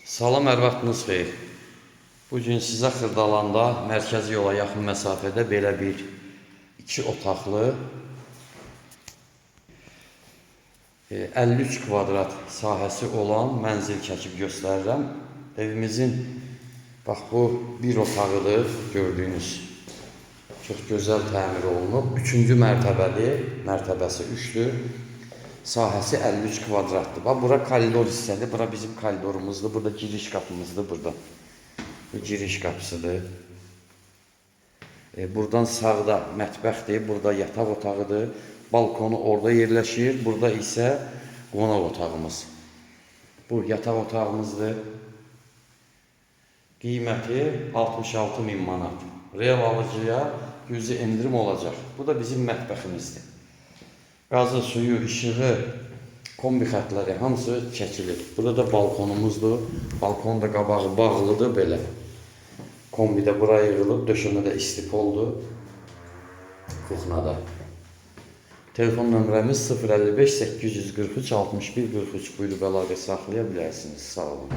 Salam, hər vaxtınız xeyir. Bugün sizə Xırdalanda mərkəzi yola yaxın məsafədə belə bir 2 otaqlı 53 kvadrat sahəsi olan mənzil çəkib göstərirəm. Evimizin bax bu bir otağıdır, gördüyünüz. Çox gözəl təmir olunub. 3-cü mərtəbədir, mərtəbəsi 3-dür. Sahəsi 53 kvadratdır. Bax, bura koridor hissədir. Bura bizim koridorumuzdur. Burada giriş qapımızdır. Burada. Bu giriş qapısıdır. Buradan sağda mətbəxdir. Burada yataq otağıdır. Balkonu orada yerləşir. Burada isə qonaq otağımız. Bu yataq otağımızdır. Qiyməti 66.000 manat. Real alıcıya yüzü endirim olacaq. Bu da bizim mətbəximizdir. Qazı, suyu, işığı, kombi xətləri hamısı çəkilir. Burada da balkonumuzdur. Balkon da qabağı bağlıdır belə. Kombi də buraya yığılıb, döşəmə də istipoldur. Kuxnada. Telefon nömrəmiz 055 843 61 43. Buyurub əlaqə saxlaya bilərsiniz. Sağ olun.